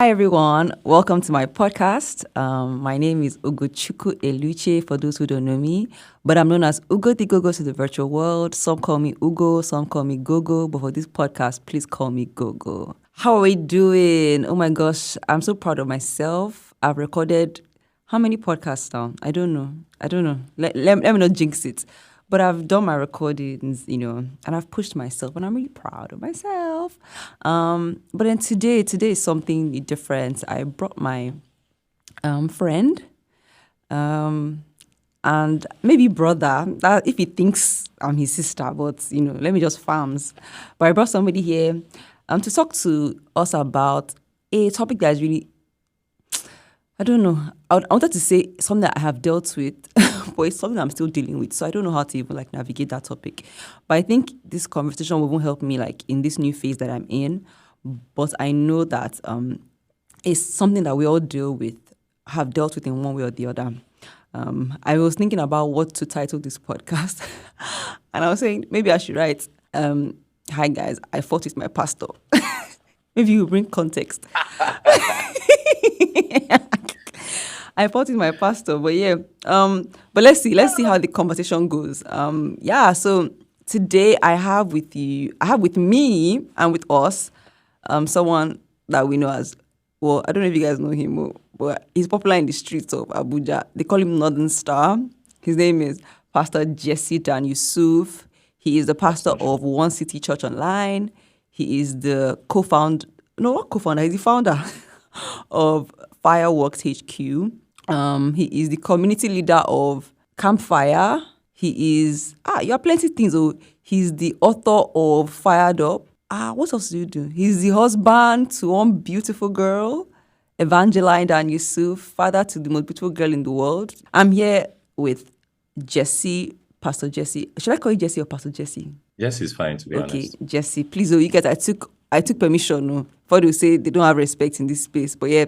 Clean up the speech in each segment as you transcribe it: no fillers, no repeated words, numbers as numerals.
Hi everyone, welcome to my podcast. My name is Ugochukwu Eluche for those who don't know me, but I'm known as Ugo the Gogo to the virtual world. Some call me Ugo, some call me Gogo, but for this podcast, please call me Gogo. How are we doing? Oh my gosh, I'm so proud of myself. I've recorded how many podcasts now? I don't know. Let me not jinx it. But I've done my recordings, and I've pushed myself, and I'm really proud of myself. But then today is something different. I brought my friend, and maybe brother, that if he thinks I'm his sister, but let me just farms. But I brought somebody here to talk to us about a topic that is really, I don't know. I wanted to say something that I have dealt with, but it's something I'm still dealing with. So I don't know how to even navigate that topic. But I think this conversation will help me in this new phase that I'm in. But I know that it's something that we all have dealt with in one way or the other. I was thinking about what to title this podcast, and I was saying maybe I should write, "Hi guys, I fought with my pastor." Maybe you bring context. I fought with my pastor, but yeah. But let's see how the conversation goes. So today I have with me and with us, someone that we know as, well, I don't know if you guys know him, but he's popular in the streets of Abuja. They call him Northern Star. His name is Pastor Jesse Dan Yusuf. He is the pastor of One City Church Online. He is the co-founder. No, not co-founder. He's the founder of Fireworks HQ. He is the community leader of Campfire. He is you have plenty of things. Oh, he's the author of Fired Up. What else do you do? He's the husband to one beautiful girl, Evangeline Dan Yusuf, father to the most beautiful girl in the world. I'm here with Jesse, Pastor Jesse. Should I call you Jesse or Pastor Jesse? Jesse is fine, to be honest. Okay, Jesse, please, you guys, I took permission. No, before they say they don't have respect in this space, but yeah.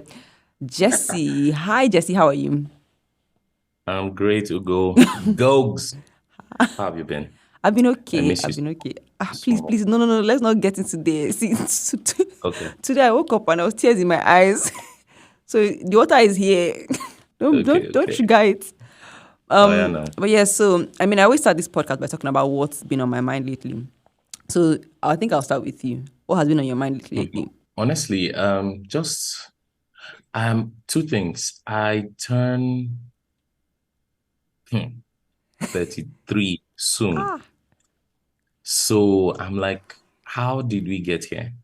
Jesse. Hi, Jesse. How are you? I'm great, Ugo. Gogs. How have you been? I've been okay. I miss you. I've been okay. Please. No. Let's not get into this. See, Okay. today I woke up and I was tears in my eyes. So the water is here. Don't trigger it. Yeah, no. But yeah, so I always start this podcast by talking about what's been on my mind lately. So I think I'll start with you. What has been on your mind lately? Honestly, just two things. I turn 33 soon. So I'm like, how did we get here?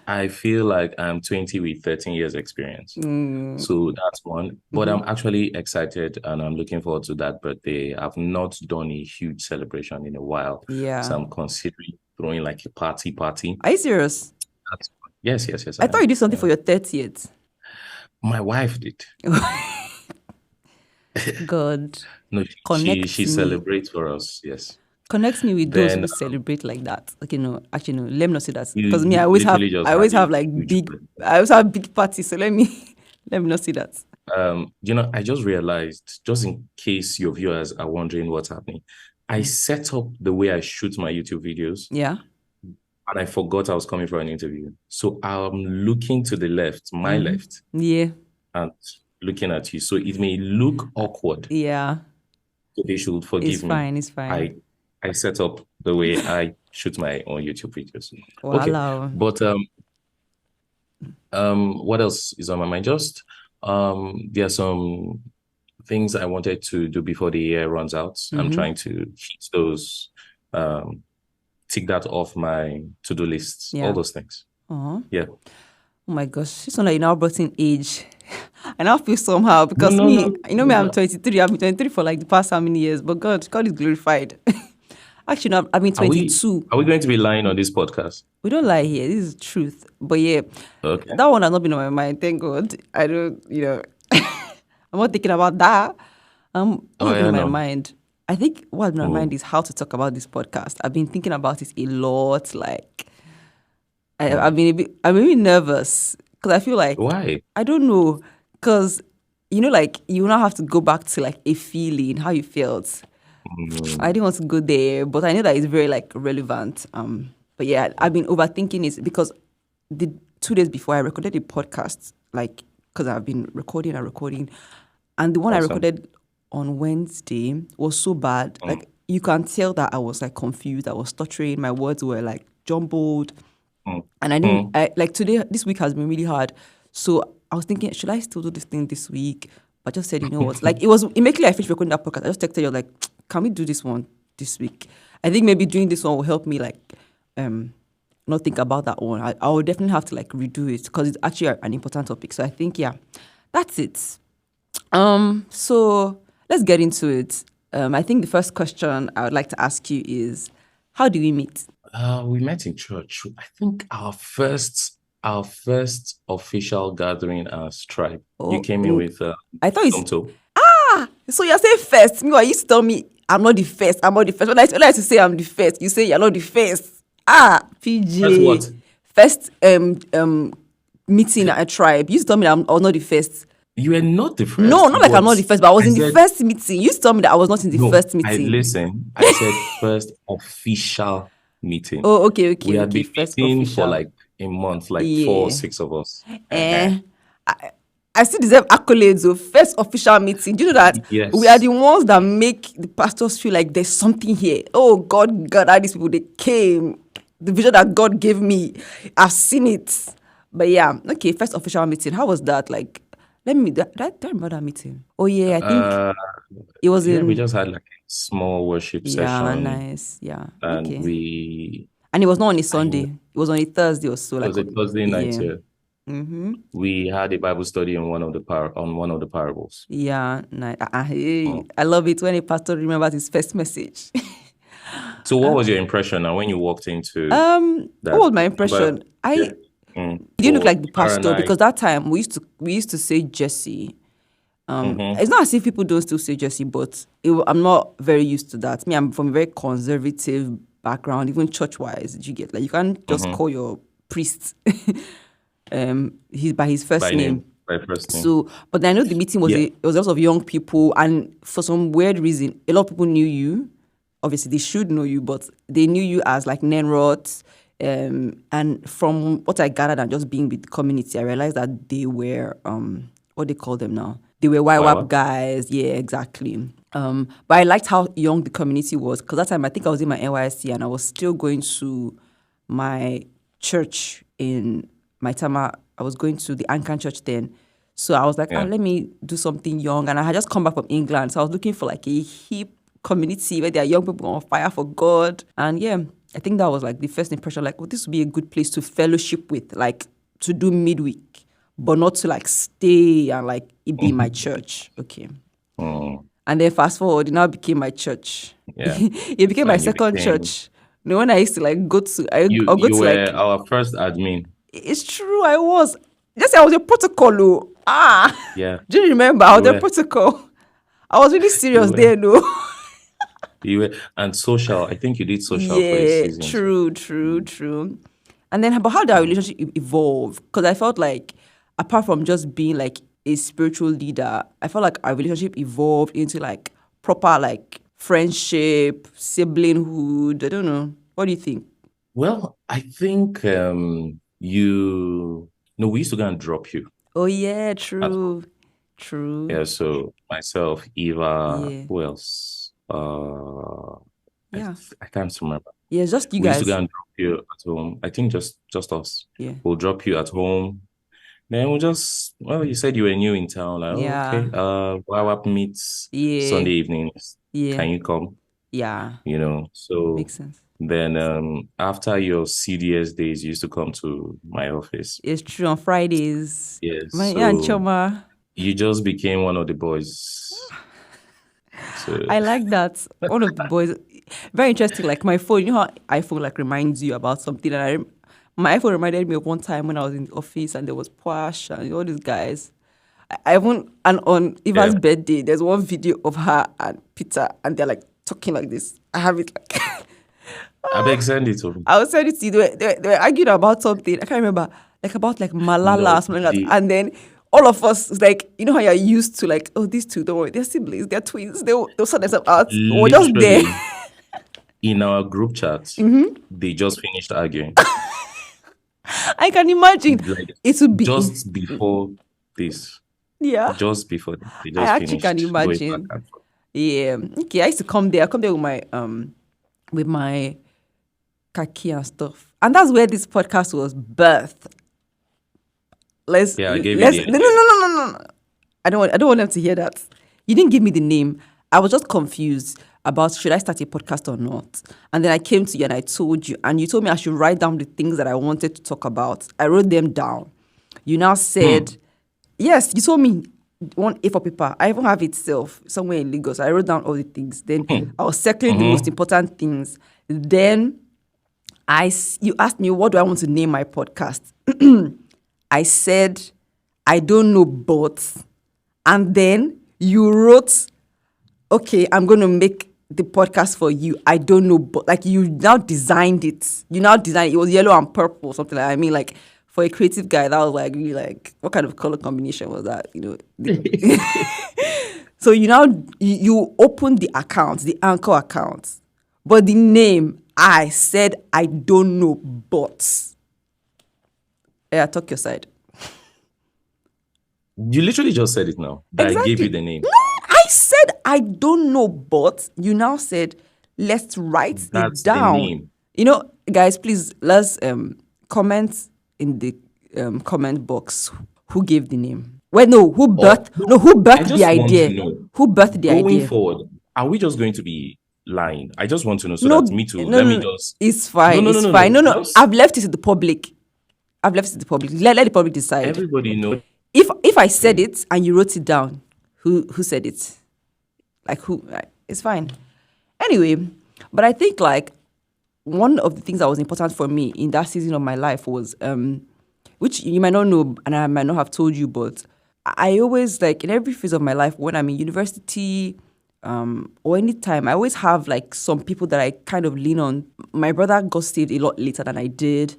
I feel like I'm 20 with 13 years experience. So that's one. But I'm actually excited and I'm looking forward to that birthday. I've not done a huge celebration in a while. Yeah. So I'm considering throwing like a party. Are you serious? Yes. I thought you did something for your 30th. My wife did. God. No, she celebrates for us, yes. Connect me with those who celebrate like that. Okay, no, actually no. Let me not say that because me, I always have big parties. So let me not say that. I just realized, just in case your viewers are wondering what's happening, I set up the way I shoot my YouTube videos. Yeah. And I forgot I was coming for an interview. So I'm looking to the left, my left. Yeah. And looking at you. So it may look awkward. Yeah. So they should forgive me. It's fine. I set up the way I shoot my own YouTube videos. Wow. Okay. But what else is on my mind? Just there are some things I wanted to do before the year runs out. I'm trying to hit those, tick that off my to-do list. All those things. Yeah. Oh my gosh, it's not like you now brought in age. I now feel somehow because me, I'm 23. I've been 23 for the past how many years? But God is glorified. Actually, no, I've been 22. Are we going to be lying on this podcast? We don't lie here. This is truth. But yeah, okay. That one has not been on my mind. Thank God. I don't, I'm not thinking about that. On my mind. I think what's on my mind is how to talk about this podcast. I've been thinking about it a lot. I've been really nervous because I feel like, why? I don't know, because you now have to go back to a feeling, how you felt. I didn't want to go there, but I know that it's very relevant. But yeah, I've been overthinking it because 2 days before I recorded a podcast, like because I've been recording and recording, and the one I Awesome. recorded on Wednesday was so bad. Like you can tell that I was like confused. I was stuttering. My words were like jumbled, Mm. and I didn't. I like today. This week has been really hard. So I was thinking, should I still do this thing this week? But I just said, you know what? Like it was immediately I finished recording that podcast. I just texted you like, can we do this one this week? I think maybe doing this one will help me like not think about that one. I will definitely have to like redo it because it's actually an important topic. So I think yeah, that's it. So let's get into it. I think the first question I would like to ask you is, how do we meet? We met in church. I think our first official gathering as tribe. You came in with I thought it's Tomto. so you're saying first. Meanwhile, you used to tell me I'm not the first. I'm not the first. When I used to say I'm the first, you say you're not the first. PJ. First what? First meeting at a tribe. You used to tell me that I was not the first. You were not the first. No, not like I'm not the first, but I was in the said- first meeting. You used to tell me that I was not in the No, first meeting. I said first official meeting. Oh, okay. We had been First meeting official. for like a month, like Yeah. 4 or 6 of us. I still deserve accolades of first official meeting. Do you know that Yes. we are the ones that make the pastors feel like there's something here? Oh God, these people, they came. The vision that God gave me, I've seen it. But yeah, okay, first official meeting. How was that? Like, do I remember that meeting? Oh yeah, I think it was Yeah, in. we just had like a small worship Yeah, session, nice. Yeah, and okay. And it was not on a Sunday. It was on a Thursday or so. It Like was a Thursday night. yeah. Yeah. We had a Bible study on one of the parables. Yeah, nice. Hey, I love it when a pastor remembers his first message. So, what was your impression now when you walked into What was my impression? Yeah. He didn't look like the Tara pastor and I- because that time we used to say Jesse. It's not as if people don't still say Jesse, but I'm not very used to that. Me, I'm from a very conservative background, even church-wise. Did you get like you can't just call your priest by his first by name. by first name. So, but I know the meeting was Yeah. it was a lot of young people, and for some weird reason, a lot of people knew you. Obviously, they should know you, but they knew you as like Nenrod. And from what I gathered and just being with the community, I realized that they were what they call them now. They were YWAP guys. Yeah, exactly. But I liked how young the community was because that time I think I was in my NYSC and I was still going to my church in Maitama. I was going to the Anglican church then. So I was like, Yeah. let me do something young. And I had just come back from England. So I was looking for like a hip community where there are young people on fire for God. And yeah, I think that was like the first impression, like, this would be a good place to fellowship with, like to do midweek, but not to like stay and like it be my church. Okay. And then fast forward, it now became my church. Yeah. It became my And you second became- church. No, when I used to like go to, I'll You go to were like, our first admin. it's true, I was. Just say I was a protocol. Yeah. Do you remember? I was You a were. protocol. I was really serious were. there, no. You were, and social. I think you did social for a Yeah, season. true. And then, but how did our relationship evolve? Because I felt like, apart from just being like a spiritual leader, I felt like our relationship evolved into like proper like friendship, siblinghood. I don't know. What do you think? Well, I think we used to go and drop you. Oh yeah, true. Yeah, so myself, Eva, Yeah. who else? Yeah. I can't remember. Yeah, it's just you We used guys. to go and drop you at home. I think just us. Yeah. We'll drop you at home. Then we'll just, well, you said you were new in town. Like, Yeah. okay, YWAP meets Yeah. Sunday evenings. Yeah. Can you come? Yeah. So Makes sense. then after your CDS days, you used to come to my office. It's true on Fridays. Yes. Yeah, and So Choma. you just became one of the boys. So I like that. One of the boys, very interesting. Like my phone, you know how iPhone like reminds you about something, and my iPhone reminded me of one time when I was in the office and there was Posh and all these guys. I even and on Eva's Yeah. birthday, there's one video of her and Peter, and they're like talking like this. I have it. Like I beg send it to me. I was saying it to you. They were arguing about something. I can't remember, like about like Malala No, or something like that. the- And then all of us, it's like, you know how you're used to like, oh, these two, don't worry, they're siblings, they're twins. They'll sort themselves out. We're just there. Literally, in our group chat, Mm-hmm. they just finished arguing. I can imagine Like it would be just before this, yeah. just before this, they I just actually can finished going back imagine. and forth. Yeah. Okay, I used to come there. I come there with my kaki and stuff. And that's where this podcast was birthed. Let's Yeah, I gave you let's the no no idea. no no no no. I don't want them to hear that. You didn't give me the name. I was just confused about should I start a podcast or not. And then I came to you and I told you, and you told me I should write down the things that I wanted to talk about. I wrote them down. You now said, yes, you told me one A4 paper. I even have it self somewhere in Lagos. I wrote down all the things. Then I was circling the most important things. Then you asked me, what do I want to name my podcast? I said, I don't know, but. And then you wrote, okay, I'm going to make the podcast for you. I don't know, but like you now designed it. You now designed it. It was yellow and purple, something like that. I mean, like for a creative guy, that was like really like, what kind of color combination was that? So you now, you opened the account, the Anchor account. But the name, I said, I don't know, but. Yeah, talk your side. You literally just said it now. That I gave you the name. No, I said I don't know, but you now said let's write That's it the down. name. You know, guys, please let's comment in the comment box who gave the name. Well, no, who birthed who I birthed just the want to idea? know, Who birthed the going idea? forward, are we just going to be lying? I just want to know so No, that me too. no, Let me no, just. it's fine. No, no, It's no, fine. no. No, Just I've left it to the public. I've left it to the public. Let the public decide. everybody know. If I said it and you wrote it down, who said it? Like who? It's fine. Anyway, but I think like one of the things that was important for me in that season of my life was which you might not know and I might not have told you, but I always like in every phase of my life when I'm in university or any time, I always have like some people that I kind of lean on. My brother got saved a lot later than I did.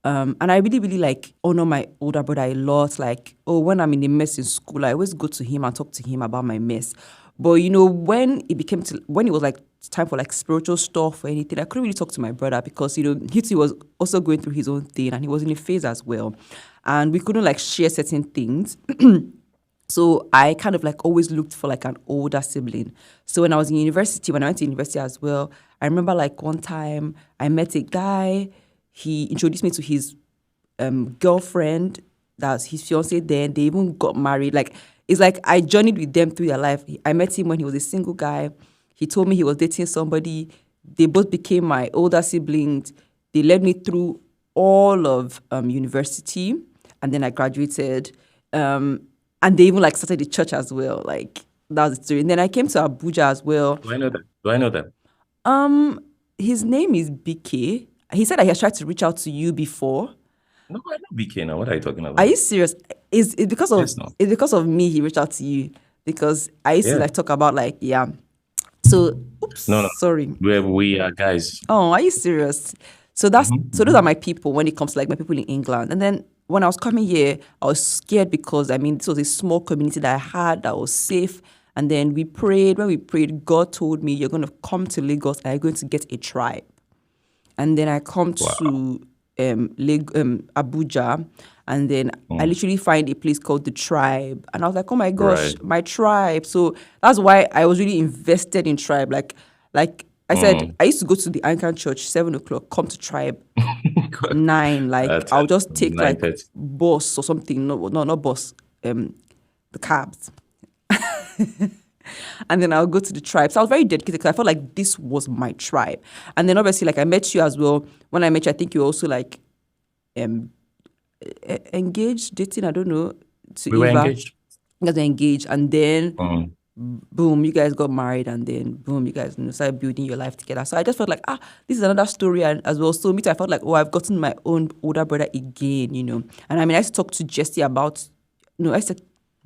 And I really, really like honor my older brother a lot. Like, when I'm in a mess in school, I always go to him and talk to him about my mess. But you know, when it was like time for like spiritual stuff or anything, I couldn't really talk to my brother because you know he was also going through his own thing and he was in a phase as well, and we couldn't like share certain things. So I kind of like always looked for like an older sibling. So when I was in university, when I went to university as well, I remember like one time I met a guy. He introduced me to his girlfriend, that's his fiance. Then they even got married. Like it's like I journeyed with them through their life. I met him when he was a single guy. He told me he was dating somebody. They both became my older siblings. They led me through all of university, and then I graduated. And they even like started the church as well. Like that was the story. And then I came to Abuja as well. Do I know that? Do I know that? His name is BK. He said that he has tried to reach out to you before. No, I know BK now. What are you talking about? Are you serious? Is it because of Yes, no. it's because of me he reached out to you? Because I used to Yeah. like talk about like yeah. So oops, No. sorry. We are guys. Oh, are you serious? So those are my people when it comes to like my people in England. And then when I was coming here, I was scared because I mean this was a small community that I had that was safe. And then we prayed. When we prayed, God told me you're going to come to Lagos and you're going to get a tribe. And then I come to Abuja, and then I literally find a place called the Tribe, and I was like, oh my gosh, Right. my tribe. So that's why I was really invested in Tribe. Like I said, I used to go to the Anglican church 7:00, come to Tribe 9. Like That's I'll just take like 9:30. bus or something. No, not bus. The cabs. And then I'll go to the tribe. So I was very dedicated because I felt like this was my tribe. And then obviously, like I met you as well. When I met you, I think you were also like engaged, dating, I don't know, to We were Eva. engaged. You guys were engaged. And then Mm. boom, you guys got married. And then boom, you guys started building your life together. So I just felt like, this is another story as well. So me too, I felt like, I've gotten my own older brother again, you know. And I mean, I used to talk to Jesse about, I used to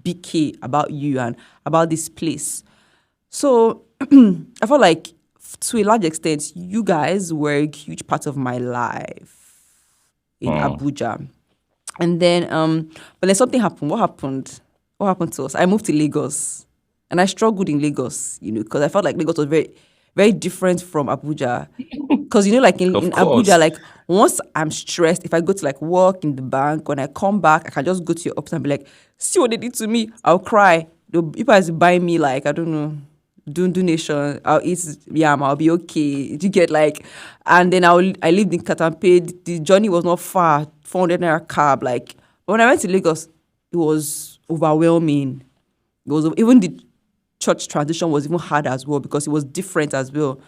BK about you and about this place. So I felt like to a large extent, you guys were a huge part of my life in Abuja. And then, but then something happened. What happened? What happened to us? I moved to Lagos, and I struggled in Lagos, because I felt like Lagos was very, very different from Abuja. Because like in Of course. Abuja, like Once I'm stressed, if I go to like work in the bank, when I come back, I can just go to your office and be like, see what they did to me. I'll cry. If I buy me like, I don't know, donation, I'll eat yam, I'll be okay. Do you get like, and then I lived in Katampe. The journey was not far, 400 naira cab. Like when I went to Lagos, it was overwhelming. It was even the church transition was even hard as well because it was different as well.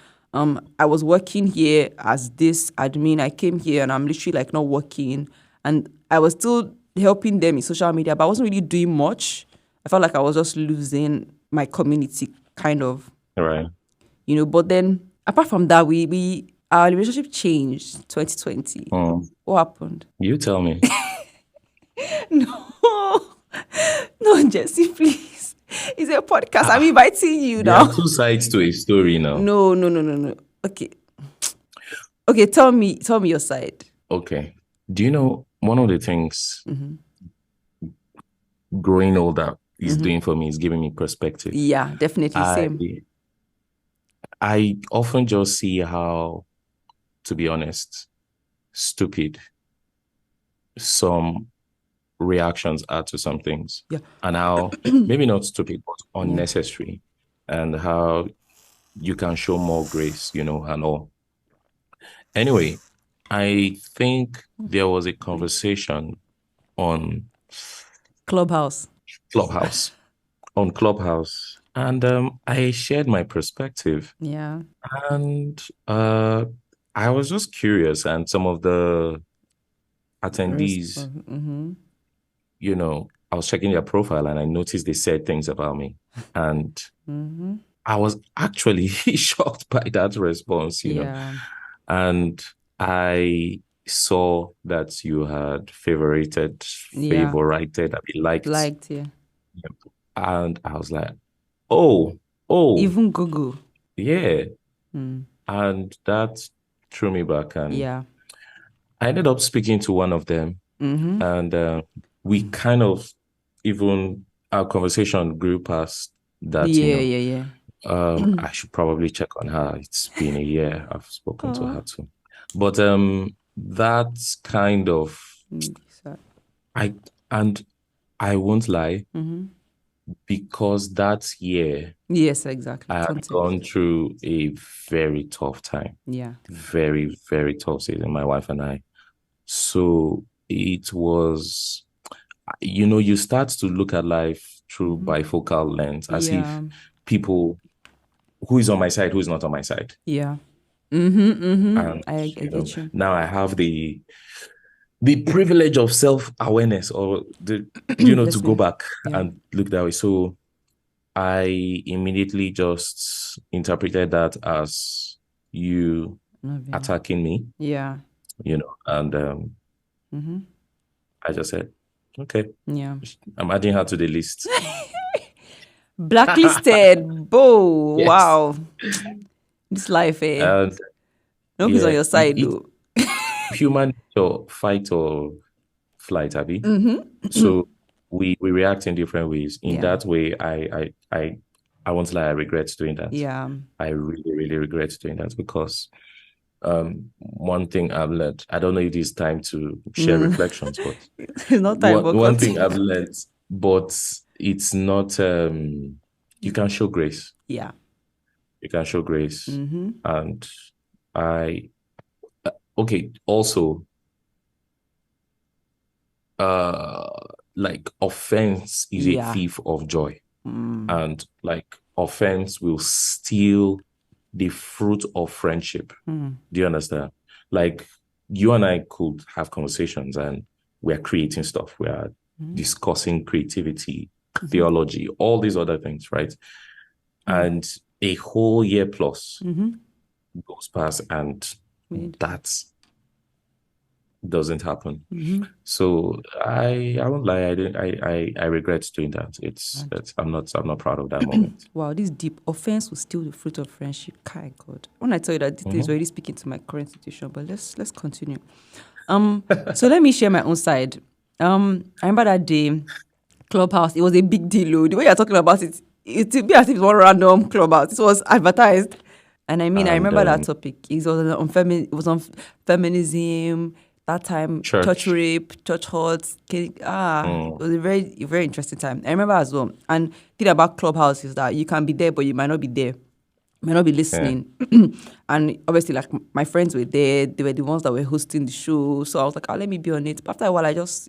I was working here as this admin. I came here and I'm literally like not working, and I was still helping them in social media, but I wasn't really doing much. I felt like I was just losing my community, kind of, Right. But then apart from that, we our relationship changed 2020. Mm. What happened? You tell me. No, no, Jesse, please. It's a podcast. I'm inviting you There now. are two sides to a story now. No. Okay, tell me your side. Okay. Do you know one of the things growing older is doing for me is giving me perspective. Yeah, definitely. Same. I often just see how, to be honest, stupid some reactions are to some things. Yeah. And how, maybe not stupid, but unnecessary. And how you can show more grace, and all. Anyway, I think there was a conversation on Clubhouse. And I shared my perspective. Yeah. And I was just curious, and some of the attendees, I was checking their profile and I noticed they said things about me. And I was actually shocked by that response, know. And I saw that you had favorited, I mean, liked, yeah. And I was like, oh, even Google. Yeah. And that threw me back, and I ended up speaking to one of them, and we kind of our conversation grew past that. Yeah. I should probably check on her. It's been a year I've spoken to her too, but that's kind of I won't lie, because that year, yes, exactly, I have gone through a very tough time. Yeah, very, very tough season, my wife and I. So it was, you start to look at life through bifocal lens, as if people, who is on my side, who is not on my side. Yeah. And I get you. Now I have the privilege of self-awareness, or to go back and look that way. So I immediately just interpreted that as you attacking me. Yeah. And I just said, okay. Yeah. I'm adding her to the list. Blacklisted. Bo. Yes. Wow. This life, eh? Nobody's on your side, though. Human fight or flight, Abby. So we react in different ways. In that way, I won't lie, I regret doing that. Yeah. I really, really regret doing that, because one thing I've learned, I don't know if it's time to share reflections, but it's not time. One thing I've learned, but it's not, you can show grace. Yeah. You can show grace. And also, like, offense is a thief of joy. And like, offense will steal the fruit of friendship. Do you understand? Like, you and I could have conversations and we're creating stuff. We are discussing creativity, theology, all these other things, right? And a whole year plus goes past, and that doesn't happen. So I won't lie, I regret doing that. I'm not proud of that moment. Wow, this deep. Offense will steal the fruit of friendship. Kai God. When I tell you that, this is already speaking to my current situation, but let's continue. So let me share my own side. I remember that day, Clubhouse, it was a big deal. The way you're talking about it, it be as if it was one random Clubhouse. It was advertised. And I mean, I And remember that topic. It was on feminism. That time, church church. rape, church hurts. It Mm, was a very interesting time. I remember as well. And the thing about Clubhouse is that you can be there, but you might not be there. You might not be yeah. listening. And obviously, like my friends were there. They were the ones that were hosting the show. So I was like, oh, let me be on it. But after a while, I just,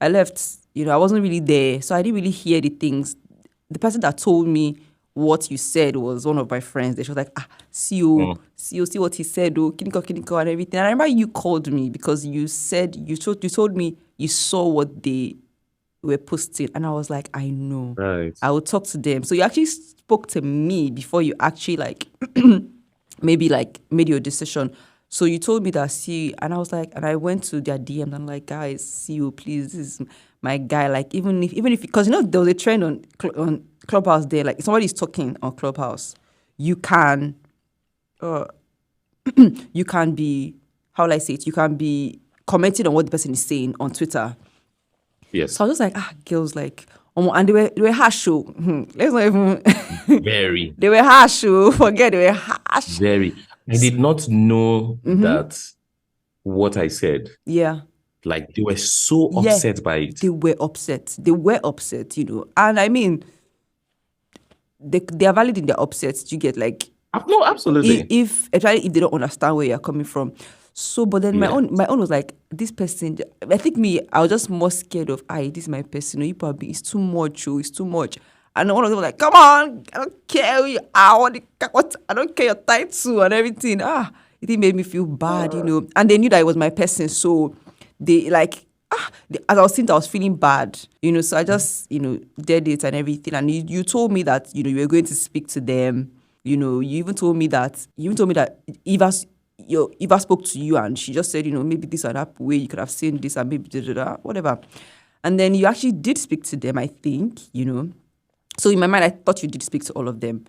I left. I wasn't really there. So I didn't really hear the things. The person that told me what you said was one of my friends. She was like, Mm, see what he said, oh, kiniko, and everything. And I remember you called me because you told me you saw what they were posting, and I was like, I know, right. I will talk to them. So you actually spoke to me before you actually like maybe like made your decision. So you told me that see, and I was like, and I went to their DMs and I'm like, guys, see you, please, this is my guy. Like even if because there was a trend on Clubhouse there, like if somebody's talking on Clubhouse, you can uh you can be how will I say it? You can be commenting on what the person is saying on Twitter. So Yes. I was just like, girls, like, and they were harsh. Oh. Let's not even. Very, They were harsh. Oh. Forget they were harsh. very. I did not know that what I said, Yeah, like they were so yeah. upset by it. They were upset. They were upset. And I mean, they are valid in their upsets. You get like No, absolutely. if especially if they don't understand where you're coming from. So, but then my Yeah. own was like this person. I think I was just more scared of. This is my person. You probably it's too much. Oh, it's too much. And one of them was like, "Come on, I don't care who you are. What I don't care your title and everything." It made me feel bad. And they knew that it was my person, so they like as I was saying, I was feeling bad. So I just did it and everything. And you told me that you were going to speak to them. You even told me that Eva spoke to you and she just said, maybe this or that way you could have seen this and maybe whatever. And then you actually did speak to them, I think. So in my mind, I thought you did speak to all of them.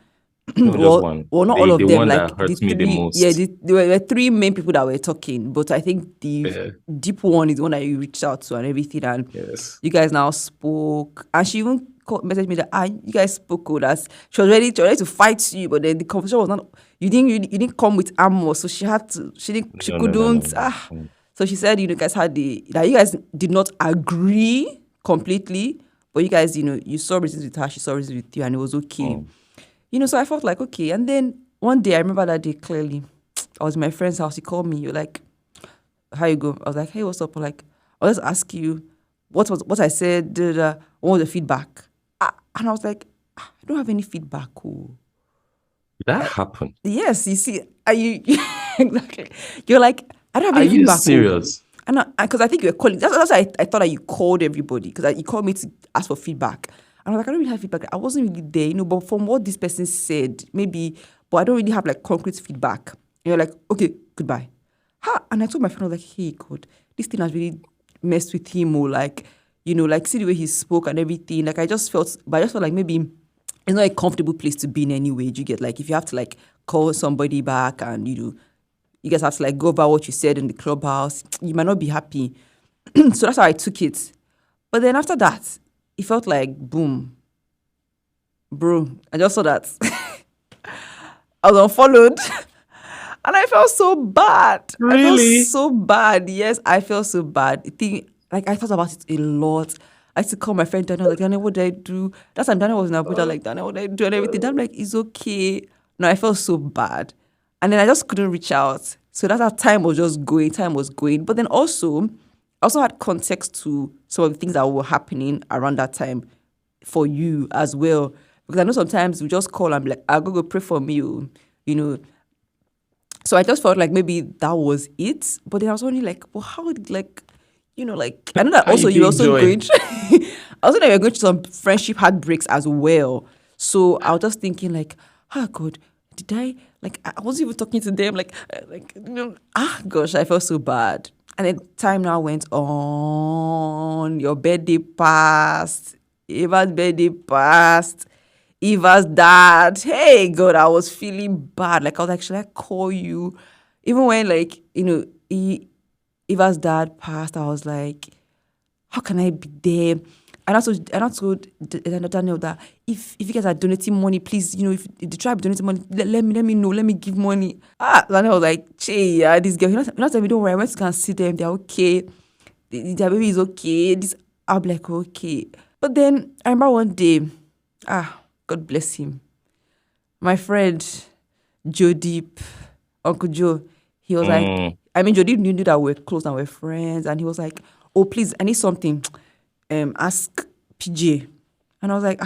No, just one. Well, not all The of them. one Like that the hurts me the three, yeah, most. there were three main people that were talking, but I think the Yeah. deep one is the one that you reached out to and everything, and Yes. you guys now spoke, and she even messaged me that you guys spoke with us. She was ready to fight you, but then the conversation was not. You didn't come with armor, so she had to. She No, no, no, no, couldn't. no. Mm. So she said, guys had that you guys did not agree completely, but you guys, you saw reasons with her, she saw reasons with you, and it was okay. Mm. So I felt like, okay. And then one day, I remember that day clearly. I was in my friend's house. He called me. You're like, how you go? I was like, hey, what's up? Like, I'll just ask you what I said, what was the feedback? And I was like, I don't have any feedback. Oh. Did that happen? Yes, you see, are you exactly? You're like, I don't have Are any you feedback. Oh. serious? And because I think you were calling. That's why I thought that you called everybody because you called me to ask for feedback. And I was like, I don't really have feedback. I wasn't really there, but from what this person said, maybe, but I don't really have like concrete feedback. And you're like, okay, goodbye. And I told my friend, I was like, hey, God, this thing has really messed with him, or like, like see the way he spoke and everything. Like I just felt like maybe it's not a comfortable place to be in anyway. You get like if you have to like call somebody back and you guys have to like go over what you said in the Clubhouse, you might not be happy. So that's how I took it. But then after that, it felt like boom, bro. I just saw that I was unfollowed, and I felt so bad. I felt Really? so bad. Yes, I felt so bad. I thought about it a lot. I used to call my friend Daniel, like, Daniel, what did I do? That time Daniel was in Abuja, like, Daniel, what did I do? And everything. I'm like, it's okay. No, I felt so bad. And then I just couldn't reach out. So that's how time was just going. Time was going. But then I also had context to some of the things that were happening around that time for you as well. Because I know sometimes we just call and be like, I'll go pray for me, you know. So I just felt like maybe that was it. But then I was only like, well, how did like I know that How also you you're doing, also Joy? going through I also know you're going through some friendship heartbreaks as well. So I was just thinking like, God, did I like I wasn't even talking to them gosh, I felt so bad. And then time now went on. Your birthday passed. Eva's birthday passed. Eva's dad. Hey, God, I was feeling bad. Like, I was like, should I call you? Even when, like, Eva's dad passed, I was like, how can I be there? Daniel that if you guys are donating money, please, if the tribe donating money, let me know, let me give money. Daniel was like, "Che, yeah, this girl, you're not telling me, don't worry, I went to go and see them, they're okay, their baby is okay." I'll be like, okay. But then I remember one day, God bless him, my friend Joe Deep, Uncle Joe, he was like, Joe Deep knew that we're close and we're friends, and he was like, "Oh, please, I need something. Ask PJ." And I was like,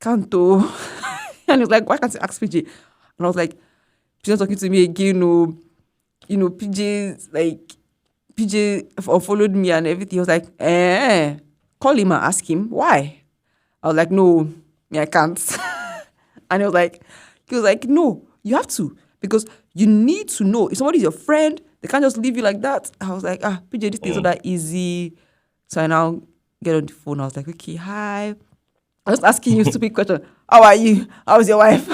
can't do. And he was like, "Why can't you ask PJ?" And I was like, "She's not talking to me again. No, PJ followed me and everything." He was like, call him and ask him why. I was like, "No, me, I can't." And he was like, "No, you have to, because you need to know. If somebody's your friend, they can't just leave you like that." I was like, PJ, this thing's not that easy. So I now get on the phone. I was like, "Okay, hi. I'm just asking you a stupid question. How are you? How's your wife?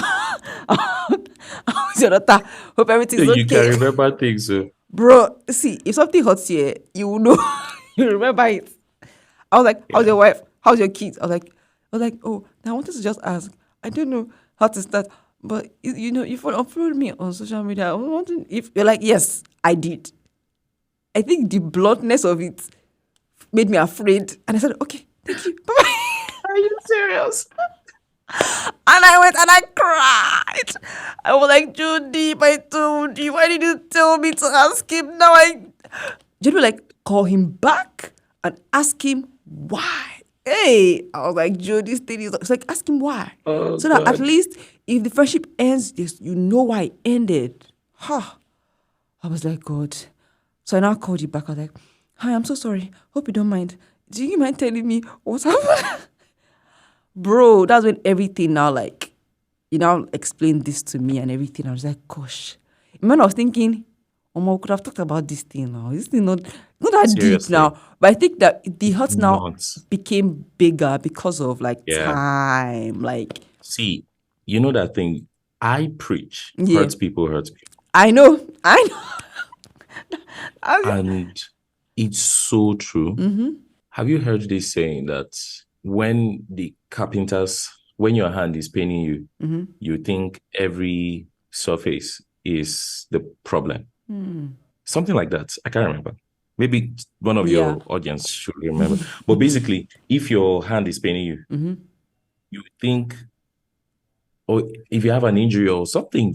How's your daughter? Hope everything's okay." You can remember things. Bro, see, if something hurts you, you will know. You remember it. I was like, "How's your wife? How's your kids?" I was like, "Oh, I wanted to just ask. I don't know how to start, but you followed me on social media. I was wondering if you're like." Yes, I did. I think the bluntness of it made me afraid, and I said, "Okay, thank you, bye." Are you serious? And I went and I cried. I was like, "Judy, I told you. Why did you tell me to ask him?" Now Judy like, call him back and ask him why. Hey, I was like, "Judy, this thing is," it's like, ask him why. Oh, so that at God. least if the friendship ends, you know why it ended. I was like, God. So I now called you back. I was like, "Hi, I'm so sorry. Hope you don't mind. Do you mind telling me what happened?" Bro, that's when everything now, like, you now explained this to me and everything. I was like, gosh. Man, I was thinking, we could have talked about this thing now. This thing not that deep Seriously. now. But I think that the hurt now Not. became bigger because of Yeah. time. Like, See, you know that thing, I preach, Yeah. hurt people. I know. And it's so true. Have you heard this saying that when your hand is paining you, you think every surface is the problem? Something like that. I can't remember. Maybe one of your audience should remember. But basically, if your hand is paining you, you think, or if you have an injury or something,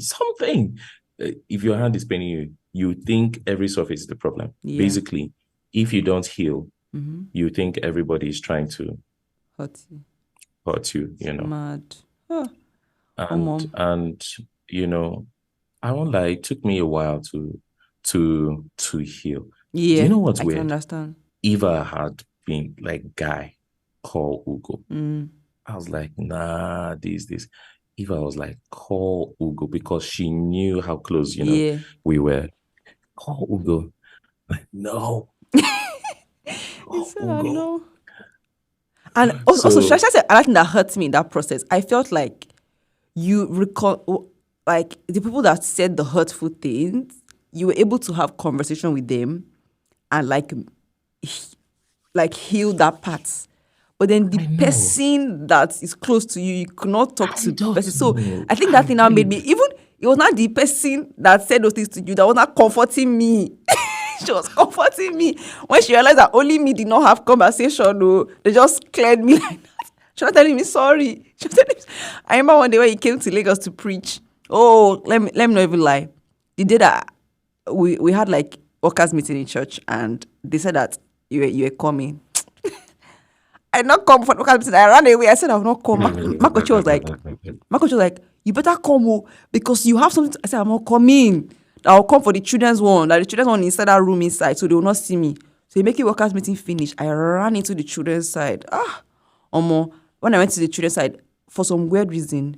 if your hand is paining you, you think every surface is the problem. Yeah. Basically, if you don't heal, you think everybody is trying to hurt you, Mad. And I won't lie, it took me a while to heal. Yeah. Do you know what's I weird? can understand. Eva had been like, "Guy, call Ugo." I was like, "Nah, this." Eva was like, "Call Ugo," because she knew how close, we were. "Call Ugo." Like, "No." Call Ugo. No. And also, should I say another thing that hurts me in that process? I felt like you recall, like, the people that said the hurtful things, you were able to have conversation with them and like heal that part. But then the person that is close to you, you could not talk to the person. So I think that thing now made me, even it was not the person that said those things to you that was not comforting me. She was comforting me when she realized that only me did not have conversation. No, they just cleared me like that. She was telling me sorry. She was telling me, I remember one day when he came to Lagos to preach. Oh, let me not even lie. The day that we had like workers meeting in church, and they said that you were coming. I not come for workers meeting. I ran away. I said I will not come. My coach was like, "You better come because you have something." I said, "I'm not coming. I'll come for the children's one. Like the children's one inside that room inside, so they will not see me." So he make it workers meeting finish. I ran into the children's side. When I went to the children's side, for some weird reason,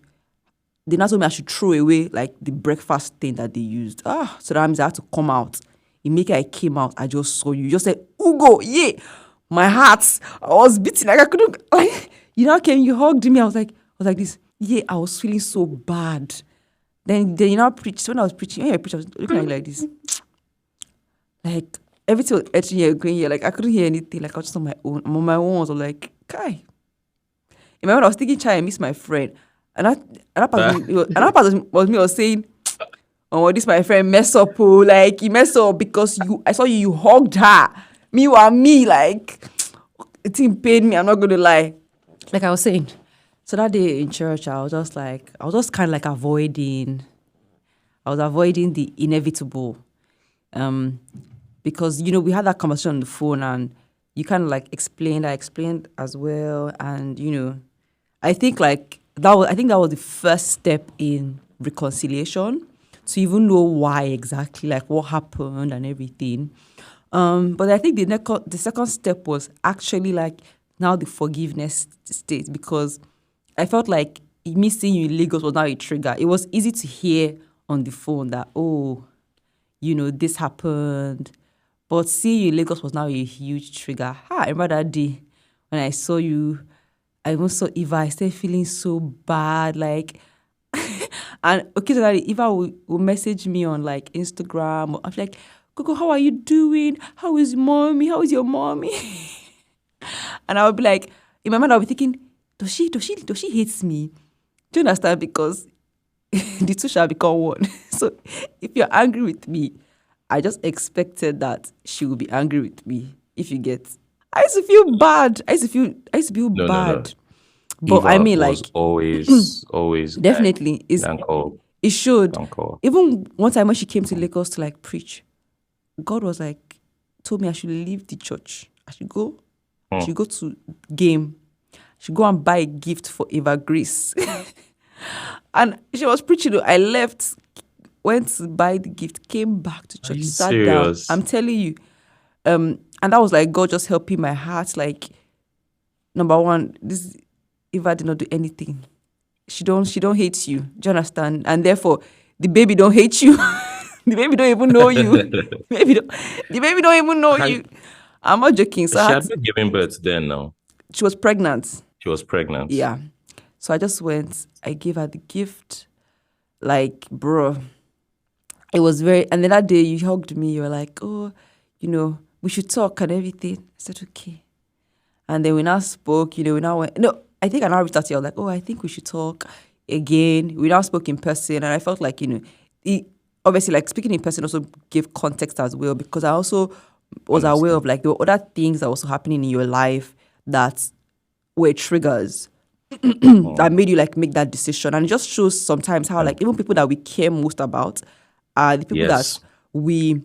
they now told me I should throw away like the breakfast thing that they used. So that means I had to come out. I came out. I just saw you. You just said, "Ugo, yeah." My heart, I was beating like I couldn't. Like, you hugged me. I was like this. Yeah, I was feeling so bad. Then preached. When I was preaching, when I preached, I was looking at you like this. Like everything was etching here, going here. Like I couldn't hear anything. Like I was just on my own. I'm on my own. I was like, Kai. In my mind, I was taking chai and miss my friend. And that part, another part was me. I was saying, "Oh, this my friend mess up. Oh, like he messed up because I saw you hugged her. Meanwhile, me like it paid me. I'm not gonna lie. Like I was saying. So that day in church, I was just kind of like avoiding. I was avoiding the inevitable, because we had that conversation on the phone, and you kind of like explained. I explained as well, and I think that was the first step in reconciliation, to even know why exactly, like what happened and everything. But I think the second step was actually like now the forgiveness state, because I felt like me seeing you in Lagos was now a trigger. It was easy to hear on the phone that, this happened. But seeing you in Lagos was now a huge trigger. I remember that day when I saw you, I even saw Eva, I started feeling so bad. Like, and occasionally Eva will message me on like Instagram. I'm like, Coco, how are you doing? How is mommy? How is your mommy? And I would be like, in my mind, I'll be thinking, does she hate me? Do you understand? Because the two shall become one. So if you're angry with me, I just expected that she will be angry with me. If you get, I used to feel bad. I used to feel No, bad. no. But I Eva mean, was like, always definitely, uncle. it should. Uncle. Even one time when she came to Lagos to like preach, God was like, told me I should leave the church. I should go to game. I should go and buy a gift for Eva Grace. And she was preaching. I left, went to buy the gift, came back to church, sat serious? down. I'm telling you. And that was like God just helping my heart. Like, number one, this Eva did not do anything. She don't hate you. Do you understand? And therefore, the baby don't hate you. The baby don't even know you. The baby don't even know you. I'm not joking. So She had been giving birth then, no? she was pregnant. She was pregnant. Yeah. So I just went, I gave her the gift. Like, bro, it was and then that day you hugged me. You were like, oh, we should talk and everything. I said, okay. And then we now spoke, we now went, no, I think I now reached out to you. I was like, oh, I think we should talk again. We now spoke in person. And I felt like, obviously, like speaking in person also gave context as well, because I also was aware of like there were other things that were also happening in your life that were triggers that made you like make that decision. And it just shows sometimes how like even people that we care most about are the people that we,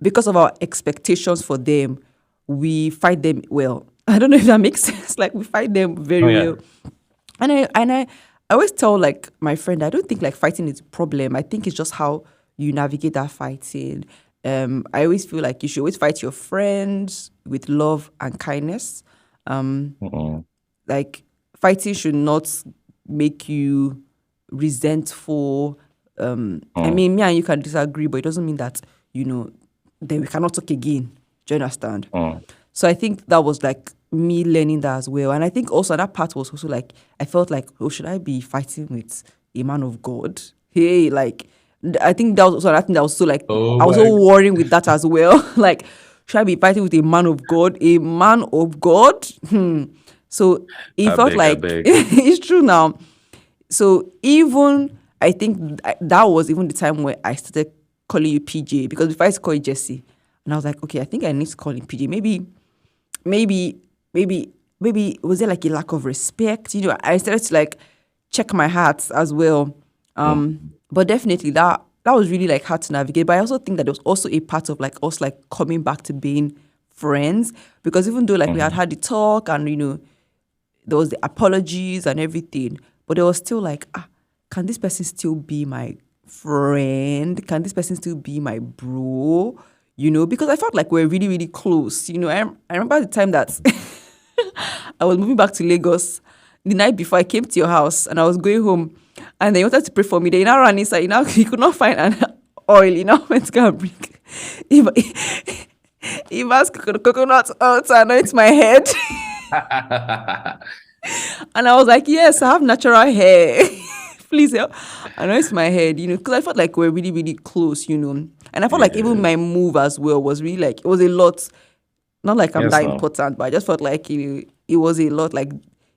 because of our expectations for them, we fight them well. I don't know if that makes sense. Like we fight them very well. And I always tell like my friend, I don't think like fighting is a problem. I think it's just how you navigate that fighting. I always feel like you should always fight your friends with love and kindness. Like fighting should not make you resentful. I mean, me and you can disagree, but it doesn't mean that, then we cannot talk again. Do you understand? So I think that was like me learning that as well. And I think also that part was also like, I felt like, oh, should I be fighting with a man of God? Hey, like, I think that was also another thing that was so like, I was so worrying with that as well. Like, should I be fighting with a man of God? A man of God? So it felt like, it's true now. So even, I think that was even the time where I started calling you PJ, because before I used to call you Jesse. And I was like, okay, I think I need to call him PJ. Maybe was there like a lack of respect? I started to like check my heart as well. But definitely that was really like hard to navigate. But I also think that there was also a part of like us like coming back to being friends, because even though like we had the talk and there was the apologies and everything, but there was still like, can this person still be my friend? Can this person still be my bro? Because I felt like we're really, really close. I remember the time that I was moving back to Lagos the night before I came to your house, and I was going home, and they wanted to pray for me. They now ran inside. He could not find an oil. Went to go and bring. He asked coconut oil to anoint my head. And I was like, yes, I have natural hair. Please help. I know it's my head, because I felt like we're really, really close, And I felt like even my move as well was really like, it was a lot. Not like I'm Yes, that no. important, but I just felt like, it was a lot, like,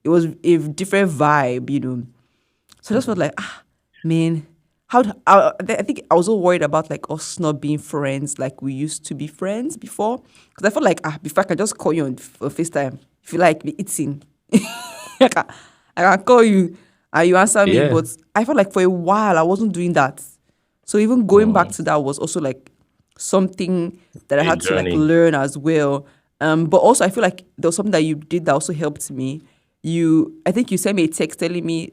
it was a different vibe. So I just felt like, man, I think I was so worried about like us not being friends like we used to be friends before. Because I felt like, before I can just call you on FaceTime, if you like me eating. I can call you and you answer me, Yeah. but I felt like for a while I wasn't doing that. So even going back to that was also like something that I A had to like journey. learn as well. But also I feel like there was something that you did that also helped me. I think you sent me a text telling me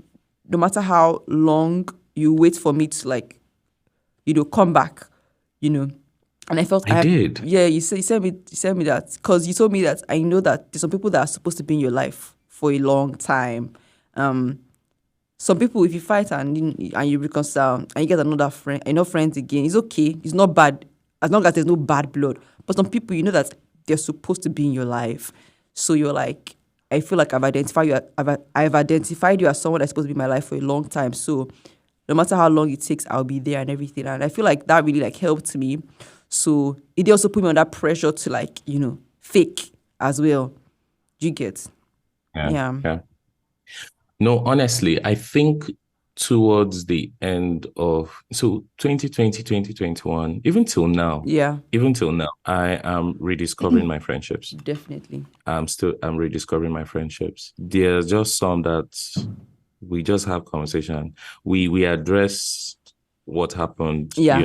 no matter how long you wait for me to like, come back, and I felt I did. yeah, you sent me that because you told me that I know that there's some people that are supposed to be in your life for a long time. Some people, if you fight and you reconcile and you get another friend, friends again, it's okay. It's not bad as long as there's no bad blood. But some people, that they're supposed to be in your life, so you're like, I feel like I've identified you as someone that's supposed to be in my life for a long time. So no matter how long it takes, I'll be there and everything. And I feel like that really like helped me. So it also put me under pressure to like, fake as well. Do you get? Yeah. Yeah. Yeah. No, honestly, I think towards the end of 2020, 2021, even till now, Yeah, I am rediscovering my friendships. definitely. I'm rediscovering my friendships. There's just some that we just have conversation. We address what happened, Yeah.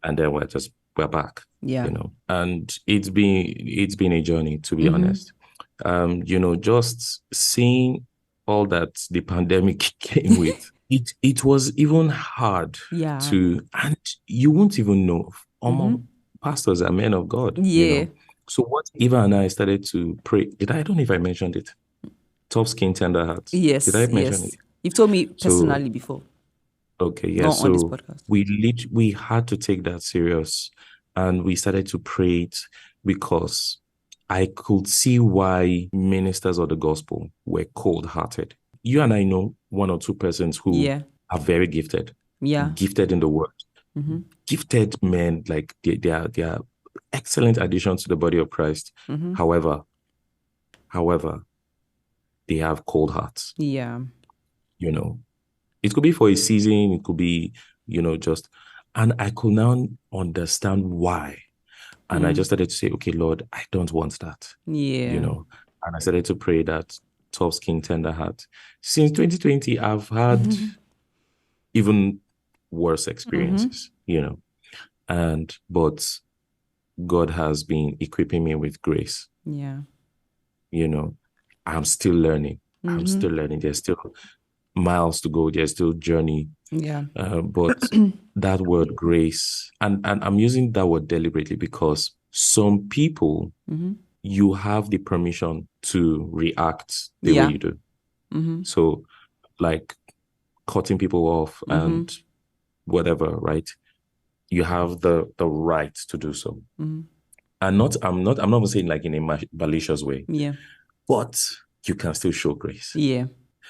and then we're back. Yeah. And it's been a journey, to be honest. Just seeing all that the pandemic came with, it was even hard Yeah. and you won't even know. Pastors are men of God, Yeah. So what Eva and I started to pray. I don't know if I mentioned it. Tough skin, tender hearts. Yes. Did I mention Yes. it? You've told me So personally before. okay, yeah. Not on this So podcast. we had to take that serious, and we started to pray it because I could see why ministers of the gospel were cold-hearted. You and I know one or two persons who Yeah. are very gifted, Yeah. gifted in the word, gifted men, like they are excellent additions to the body of Christ. However, they have cold hearts. Yeah. It could be for a season, it could be, just, and I could now understand why. And I just started to say, okay, Lord, I don't want that. Yeah. And I started to pray that tough skin, tender heart. Since 2020, I've had even worse experiences, but God has been equipping me with grace. Yeah. I'm still learning. I'm still learning. There's still miles to go. There's still journey. Yeah. But that word grace, and I'm using that word deliberately because some people, you have the permission to react the way you do. So like cutting people off and whatever, right? You have the right to do so. And I'm not even saying like in a malicious way. Yeah. But you can still show grace. Yeah.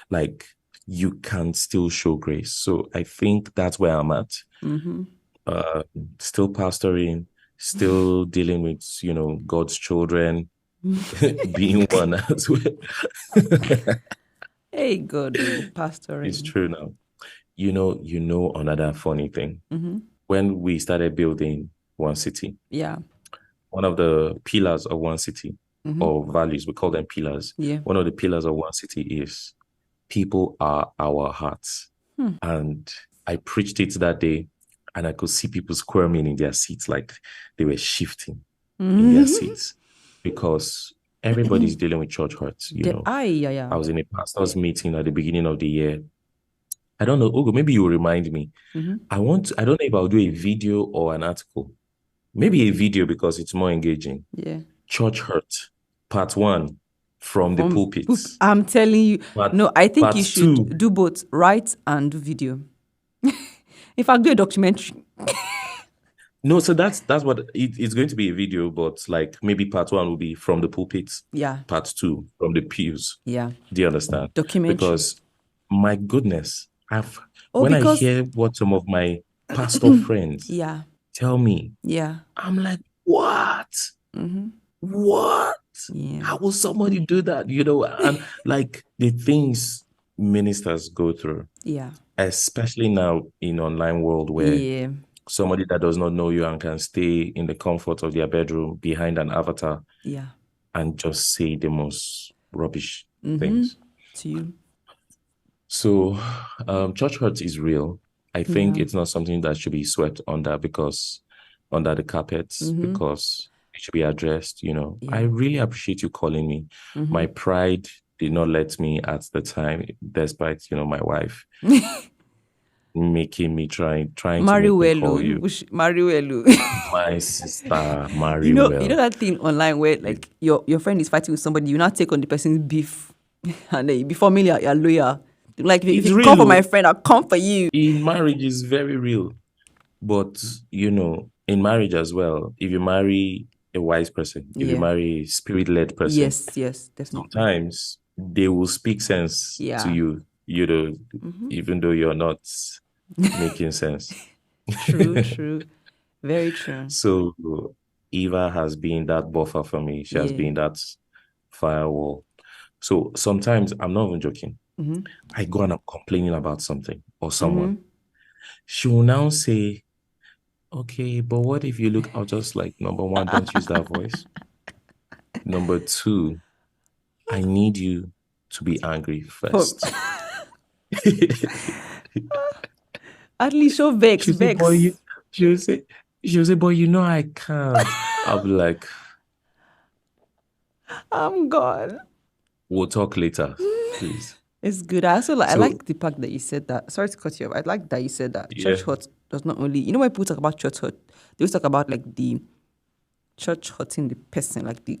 Like you can still show grace. So I think that's where I'm at. Still pastoring, still dealing with, God's children, being one as well. Hey, God, pastoring. It's true now. Another funny thing. When we started building One City, Yeah. one of the pillars of One City, or values, we call them pillars. Yeah. One of the pillars of One City is people are our hearts. And I preached it that day, and I could see people squirming in their seats, like they were shifting in their seats, because everybody's dealing with church hurts. Yeah. I was in a pastor's meeting at the beginning of the year. I don't know, Ugo, maybe you remind me. I don't know if I'll do a video or an article. Maybe a video because it's more engaging. Yeah. Church hurt, part 1, from the pulpits. I'm telling you. I think part you should 2. do both, write and do video. In fact, do a documentary. No, so that's what it's going to be, a video, but like maybe part 1 will be from the pulpits. Yeah. Part 2 from the pews. Yeah. Do you understand? Documentary. Because my goodness, Oh, When I because hear what some of my pastor friends yeah, tell me, yeah, I'm like, what? mm-hmm, What? yeah, How will somebody do that? You know, and like the things ministers go through, yeah, especially now in online world where yeah, somebody that does not know you and can stay in the comfort of their bedroom behind an avatar yeah. and just say the most rubbish Mm-hmm. things. To you. So, church hurt is real. I think Yeah. it's not something that should be swept under the carpets Mm-hmm. because it should be addressed. You know, I Yeah. really appreciate you calling me. Mm-hmm. My pride did not let me at the time, despite, my wife making me trying to make me call Mariwelu. you. Mariwelu. My sister, You marry know, you know well. that thing online where like your friend is fighting with somebody, you now take on the person's beef, and then before me, you're loyal. Like if It's you come real. for my Oh. friend, I'll come for you. In marriage is very real. But, in marriage as well, if you marry a wise person, if you Yeah. marry a spirit-led person, Yes. Yes. Definitely. sometimes they will speak sense to Yeah. you, Mm-hmm. even though you're not making sense. True. True. Very true. So Eva has been that buffer for me. She has Yeah. been that firewall. So sometimes I'm not even joking. Mm-hmm. I go and I'm complaining about something or Mm-hmm. someone. She will now say, okay, but what if you look out just like number one, don't use that voice. Number two, I need you to be angry For first. She'll at least show vex, say, boy, vex. she'll say, boy, I can't. I'll be like, I'm gone. we'll talk later, please. It's good. I also like I So like the fact that you said that. Sorry to cut you off. I like that you said that yeah. church hurt does not only when people talk about church hurt, they always talk about like the church hurting the person, like the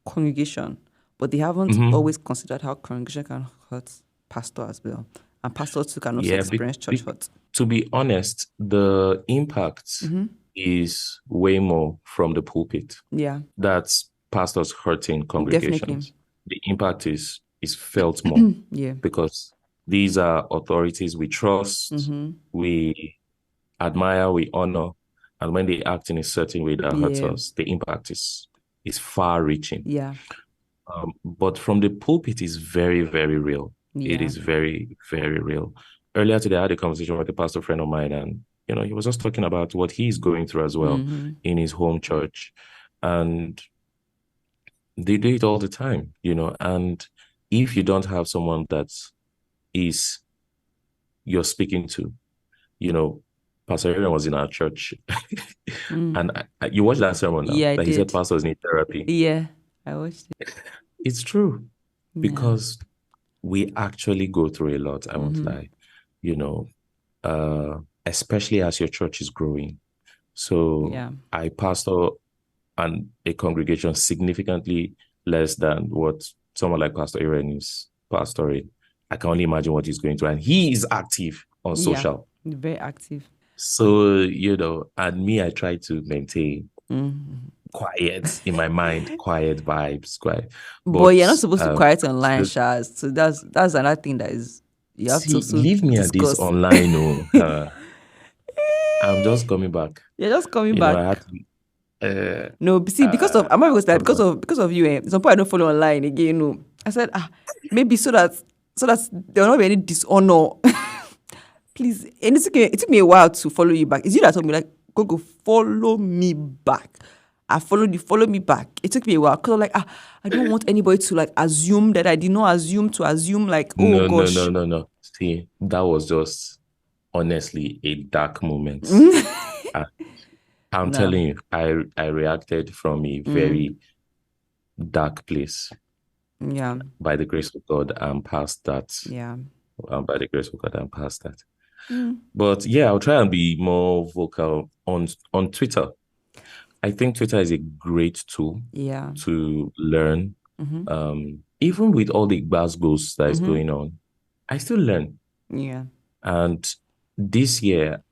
congregation. But they haven't Mhm. always considered how congregation can hurt pastor as well. And pastors too can also Yeah, experience church hurt. to be honest, the impact Mm-hmm. is way more from the pulpit. Yeah, That's pastors hurting definitely. congregations. The impact is felt more Yeah. because these are authorities we trust, Mm-hmm. we admire, we honor, and when they act in a certain way that hurts Yeah. us, the impact is far reaching. Yeah. But from the pulpit is very, very real. It Yeah. is very, very real. Earlier today, I had a conversation with a pastor friend of mine, and he was just talking about what he's going through as well Mm-hmm. in his home church. And they do it all the time, and if you don't have someone that is you're speaking to, Pastor Aaron was in our church, Mm. and you watched that sermon now Yeah, I that he said did. pastors need therapy. Yeah, I watched it. It's true Yeah. because we actually go through a lot. I won't Mm-hmm. lie, you know, especially as your church is growing. So Yeah. I pastor and a congregation significantly less than what someone like Pastor Aaron is pastoring. I can only imagine what he's going through, and he is active on Yeah. social. Very active. So, and me, I try to maintain Mm-hmm. quiet in my mind, quiet vibes, quiet. But But you're not supposed to quiet online, so, Shaz. So that's another thing that is you have to see, also leave me at this discuss. online. Oh, I'm just coming back. You're just coming I had back. to. No, see, because of I'm not because that Come back. because of you. Some people I don't follow online again. No, I said maybe so that there will not be any dishonor. Please, and it took me a while to follow you back. It's you that told me like go follow me back. I followed you, follow me back. It took me a while because I'm like I don't want anybody to like assume that I did not assume like oh No, no, gosh. no, no, no. See, that was just honestly a dark moment. I, I'm No. telling you, I reacted from a very dark place. Yeah. By the grace of God, I'm past that. Yeah. By the grace of God, I'm past that. But yeah, I'll try and be more vocal on Twitter. I think Twitter is a great tool Yeah. to learn. Even with all the goals that is going on, I still learn. Yeah. And this year,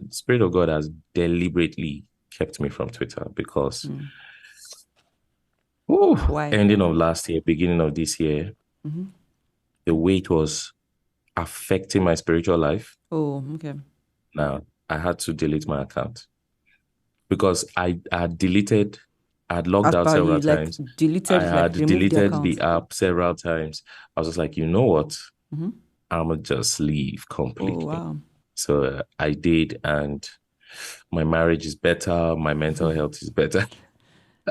Spirit of God has deliberately kept me from Twitter because Why? ending of last year, beginning of this year, the weight was affecting my spiritual life. Oh, okay. Now I had to delete my account because I had logged out After several you like times. I deleted, like had removed the deleted account. the app several times. I was just like, you know what? Mm-hmm. I'm gonna just leave Oh, completely. wow. So I did, and my marriage is better. My mental health is better.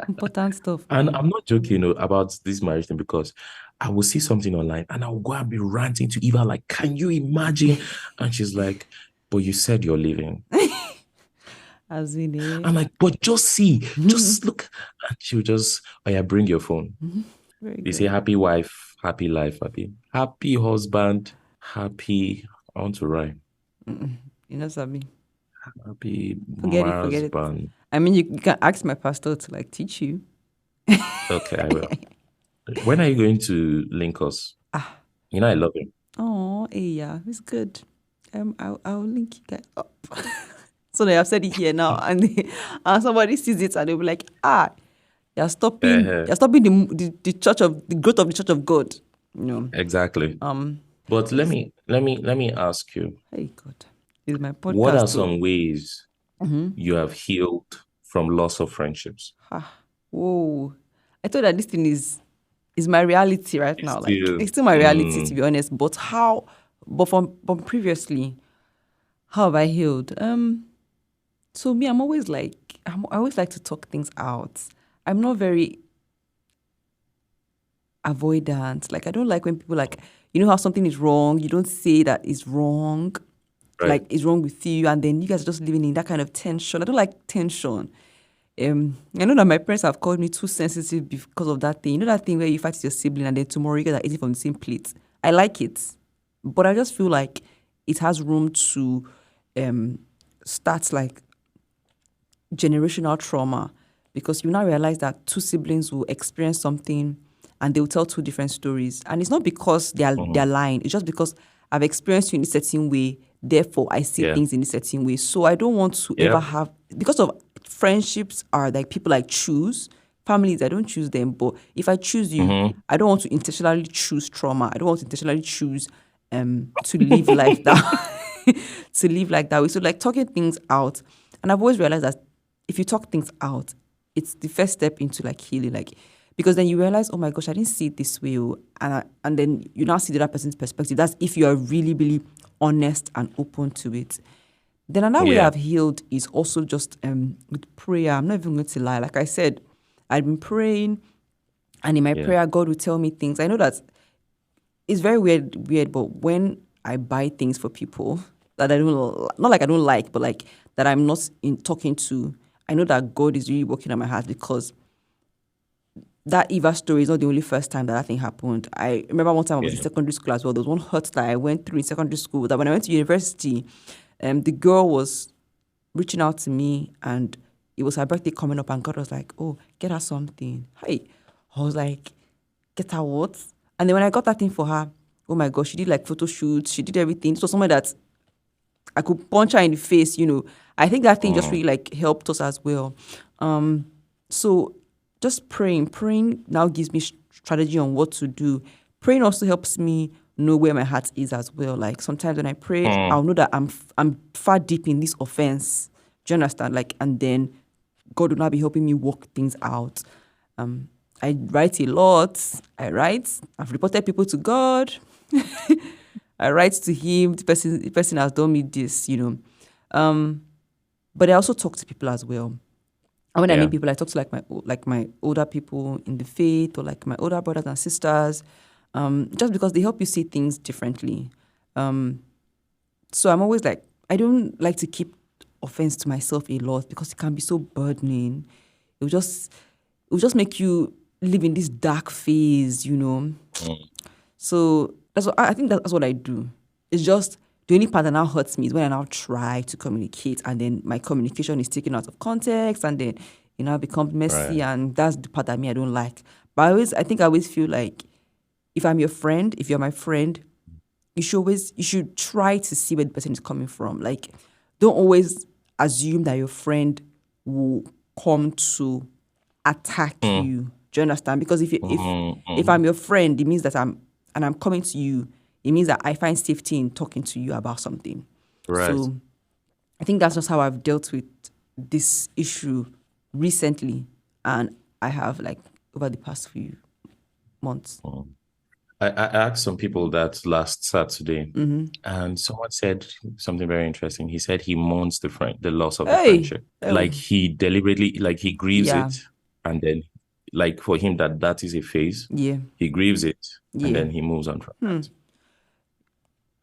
Important stuff, And man. I'm not joking, about this marriage thing because I will see something online and I'll go and be ranting to Eva, like, can you imagine? And she's like, but you said you're leaving. As in, I'm like, but just see, just look. And she'll just, oh yeah, bring your phone. very They say good. happy wife, happy life, happy husband, happy, I want to rhyme, You know, Sabi. happy Forget it, forget it. husband. I mean, you can ask my pastor to like teach you. Okay, I will. When are you going to link us? Ah, I love him. oh, yeah, it's good. I'll link you guys up. So they have said it here now, and and somebody sees it, and they'll be like, Uh, you're stopping the church of the growth of the church of God. You know, exactly. um, But let me ask you, hey God, it's my what are podcast too. some ways you have healed from loss of friendships? Ah, whoa, I thought that this thing is my reality right It's now. Like still, it's still my reality to be honest. But how? But from previously, how have I healed? So me, I always like to talk things out. I'm not very avoidant. Like I don't like when people like how something is wrong, you don't say that it's wrong, right. like it's wrong with you, and then you guys are just living in that kind of tension. I don't like tension. I know that my parents have called me too sensitive because of that thing. You know that thing where you fight with your sibling and then tomorrow you guys are eating from the same plate. I like it, but I just feel like it has room to start like generational trauma because you now realize that two siblings will experience something and they'll tell two different stories. And it's not because they're Mhm. lying. It's just because I've experienced you in a certain way. Therefore, I see Yeah. things in a certain way. So I don't want to ever Yep. have because of friendships are like people I choose. Families, I don't choose them. But if I choose you, Mm-hmm. I don't want to intentionally choose trauma. I don't want to intentionally choose to live life that to live like that way. So like talking things out. And I've always realized that if you talk things out, it's the first step into like healing. Like because then you realize, oh my gosh, I didn't see it this way. And then you now see the other person's perspective. That's if you are really, really honest and open to it. Then another way Yeah. I've healed is also just with prayer. I'm not even going to lie. Like I said, I've been praying, and in my Yeah. prayer, God will tell me things. I know that it's very weird, but when I buy things for people that I don't, not like I don't like, but like that I'm not in talking to, I know that God is really working on my heart because that Eva story is not the only first time that thing happened. I remember one time I was in Yeah. secondary school as well. There was one hurt that I went through in secondary school that when I went to university, the girl was reaching out to me and it was her birthday coming up and God was like, oh, get her something. Hey, I was like, get her what? And then when I got that thing for her, oh my gosh, she did like photo shoots, she did everything. So someone that I could punch her in the face. I think that thing just Mm. really like helped us as well. So just praying now gives me strategy on what to do. Praying also helps me know where my heart is as well. Like sometimes when I pray, Mm. I'll know that I'm far deep in this offense. Do you understand? Like, and then God will not be helping me work things out. I write a lot. I've reported people to God. I write to him. The person has done me this. But I also talk to people as well. And when I Yeah. meet people, I talk to like my older people in the faith or like my older brothers and sisters, just because they help you see things differently. So I'm always like, I don't like to keep offense to myself a lot because it can be so burdening. It will just make you live in this dark phase. Mm. So I think that's what I do. It's just the only part that now hurts me is when I now try to communicate and then my communication is taken out of context and then it now becomes messy Right. and that's the part that I don't like. But I always feel like if I'm your friend, if you're my friend, you should try to see where the person is coming from. Like don't always assume that your friend will come to attack Mm. you. Do you understand? Because if Mm. if Mm. I'm your friend, it means that I'm coming to you it means that I find safety in talking to you about something. Right. So I think that's just how I've dealt with this issue recently, and I have like over the past few months. I asked some people that last Saturday, and someone said something very interesting. He said he mourns the loss of the friendship. Like he deliberately, like he grieves it, and then, like for him, that is a phase. Yeah, he grieves it, and then he moves on from that.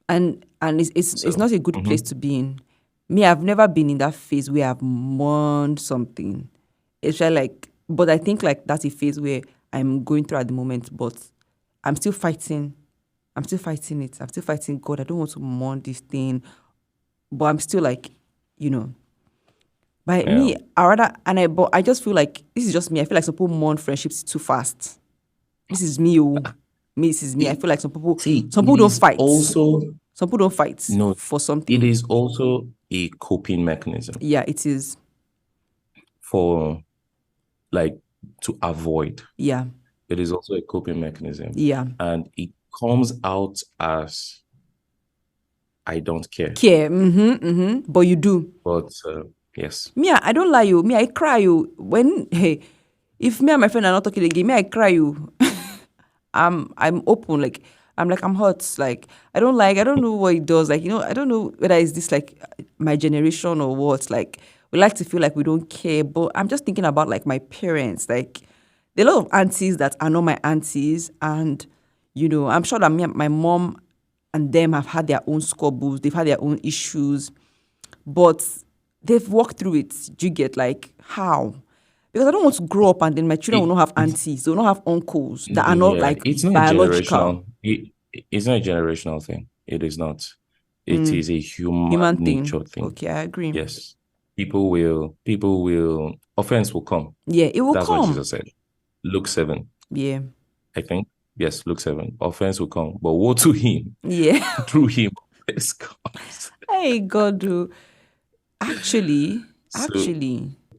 And it's not a good place to be in. Me, I've never been in that phase where I've mourned something. It's like, but I think like that's a phase where I'm going through at the moment, but I'm still fighting. I'm still fighting it. I'm still fighting God. I don't want to mourn this thing. But I'm still like, But me, but I just feel like this is just me. I feel like some people mourn friendships too fast. This is me, this is me. I feel like some people don't fight. Some people don't fight for something. It is also a coping mechanism. Yeah, it is. For like to avoid. Yeah. It is also a coping mechanism. Yeah. And it comes out as I don't care. But you do. But yes. Me, I don't lie you. Me, I cry you. If me and my friend are not talking again, me, I cry you. I'm open, like I'm hurt. Like I don't know what it does. Like, I don't know whether it's this like my generation or what. Like we like to feel like we don't care. But I'm just thinking about like my parents. Like there are a lot of aunties that are not my aunties. And, I'm sure that my mom and them have had their own squabbles. They've had their own issues. But they've walked through it. Do you get like how? Because I don't want to grow up and then my children will not have aunties, they will not have uncles that are not like it's not biological. It's not a generational thing. It is not. It is a human nature thing. Okay, I agree. Yes. People will, offense will come. Yeah, it will come. That's what Jesus said. Luke 7. Yeah. I think. Yes, Luke 7. Offense will come. But woe to him. Yeah. Through him, offense comes. Hey, God. Actually.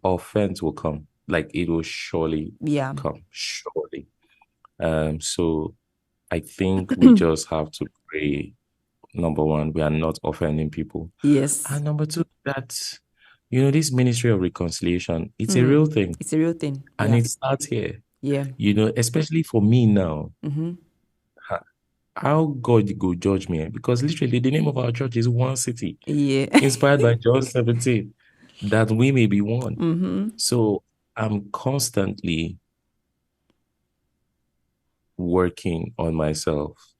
Offense will come. Like it will surely come. Surely. So I think we just have to pray. Number one, we are not offending people. Yes. And number two, that this ministry of reconciliation, it's a real thing. It's a real thing. And it starts here. Yeah. Especially for me now. How God go judge me? Because literally the name of our church is One City. Yeah. Inspired by John 17. That we may be one. So I'm constantly working on myself,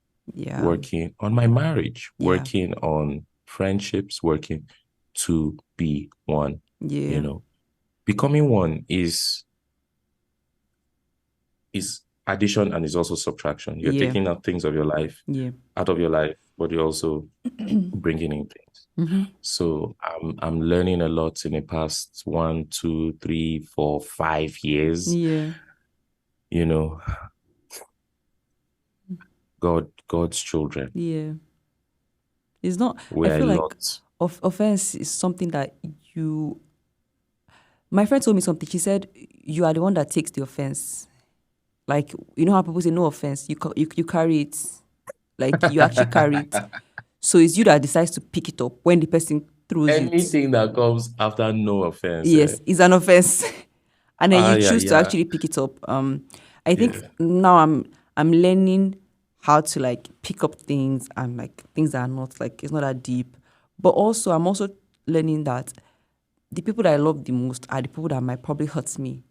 working on my marriage, working on friendships, working to be one. Yeah. Becoming one is addition and is also subtraction. You're taking out things of your life, out of your life, but you're also bringing in things. So I'm learning a lot in the past 1, 2, 3, 4, 5 years. Yeah. God's children. Yeah. It's not. I feel like offense is something that my friend told me something. She said, you are the one that takes the offense. Like, you know how people say no offense, you carry it. Like, you actually carry it. So it's you that decides to pick it up when the person throws Anything that comes after no offense. Yes, is an offense. And then you choose to actually pick it up. I think now I'm learning how to like pick up things and like things that are not like, it's not that deep. But also I'm also learning that the people that I love the most are the people that might probably hurt me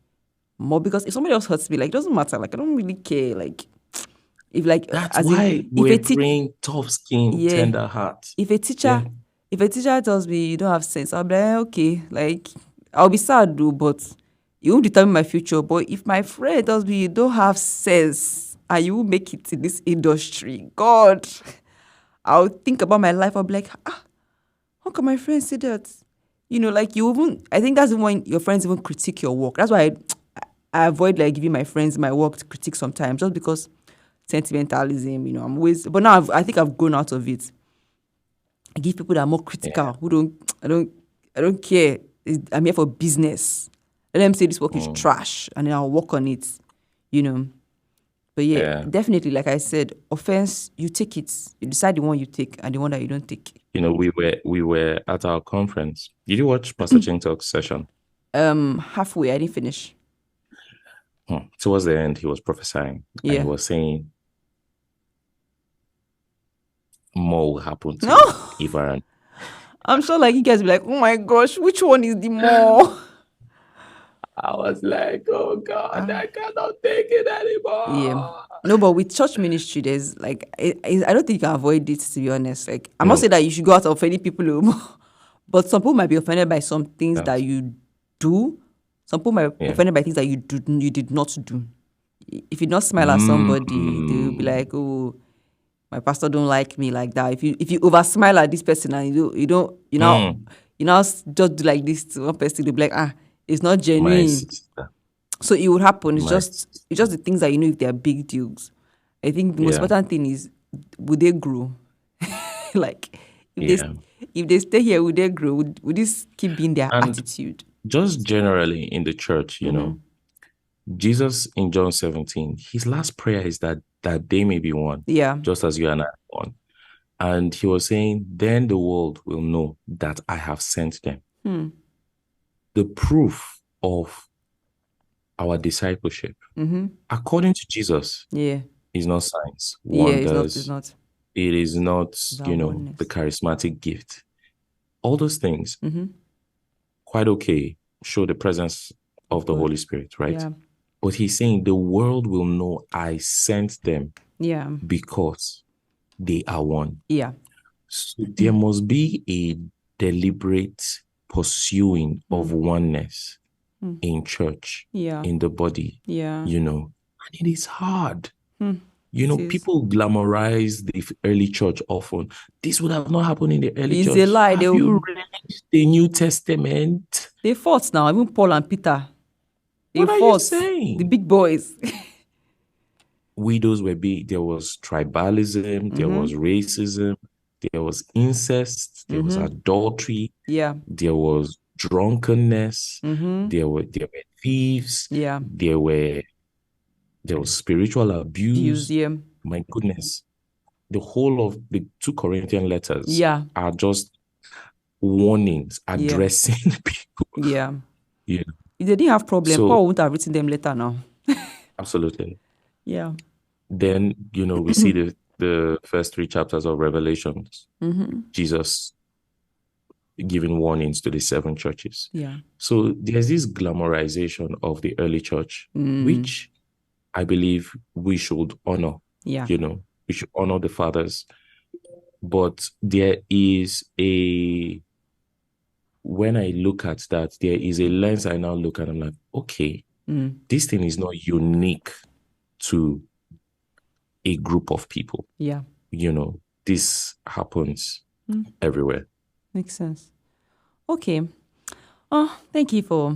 more, because if somebody else hurts me, like it doesn't matter. Like I don't really care. Like if like that's why we're praying tough skin, tender heart. If a teacher tells me you don't have sense, I'll be like, okay, like I'll be sad though, but you won't determine my future. But if my friend tells me you don't have sense and you will make it in this industry, God, I'll think about my life. I'll be like, how can my friend say that? Like I think that's when your friends even critique your work. That's why I avoid like giving my friends my work to critique sometimes, just because sentimentalism, I'm always, but now I think I've grown out of it. I give people that are more critical, who I don't care. I'm here for business. Let them say this work is trash and then I'll work on it, But yeah, Yeah. definitely, like I said, offense, you take it. You decide the one you take and the one that you don't take. We were at our conference. Did you watch Pastor Chintalk's session? Halfway, I didn't finish. Towards the end, he was prophesying and he Yeah. was saying more will happen to No, Eva. I'm sure like you guys be like, oh my gosh, which one is the more? I was like, oh God, I cannot take it Yeah. anymore. No, but with church ministry, there's like, I don't think you can avoid it, to be honest. Like, I'm not No. saying that you should go out offending people, but some people might be offended by some things that you do. Some people might be offended by things that you did not do. If you not smile at somebody, they will be like, oh, my pastor don't like me like that. If you over smile at this person and you now just do like this to one person, they'll be like, it's not My genuine. sister. So it would happen. It's My just the things that you know if they are big deals. I think the most Yeah. important thing is, would they grow? Like Yeah. if they stay here, would they grow? Would this keep being their And attitude? just generally in the church, Jesus in John 17, his last prayer is that they may be one, Yeah. just as you and I are one. And he was saying, then the world will know that I have sent them. The proof of our discipleship, according to Jesus, Yeah. is not signs, Yeah. wonders. It's not. It is not, our oneness. the charismatic gift. All those things, quite okay, show the presence of the Holy Spirit, right? Yeah. But he's saying the world will know I sent them Yeah. because they are one. Yeah. So there must be a deliberate pursuing of oneness in church, Yeah. in the body, Yeah. and it is hard. It is. People glamorize the early church often. This would have not happened in the early It's church. a lie. Have you read the New Testament? They fought now, even Paul and Peter. They What are you fought. saying? The big boys. Widows were big. There was tribalism. There was racism. There was incest. There was adultery. Yeah. There was drunkenness. There were thieves. Yeah. There was spiritual abuse. Yeah. My goodness. The whole of the 2 Corinthian letters are just warnings addressing people. Yeah. Yeah. If they didn't have problem, So- Paul wouldn't have written them later now. Absolutely. Yeah. Then, we see the first 3 chapters of Revelations. Jesus giving warnings to the 7 churches. Yeah. So there's this glamorization of the early church, which I believe we should honor. Yeah. We should honor the fathers. But there is when I look at that, there is a lens I now look at. I'm like, okay, this thing is not unique to a group of people. Yeah. This happens everywhere. Makes sense. Okay. Oh, thank you for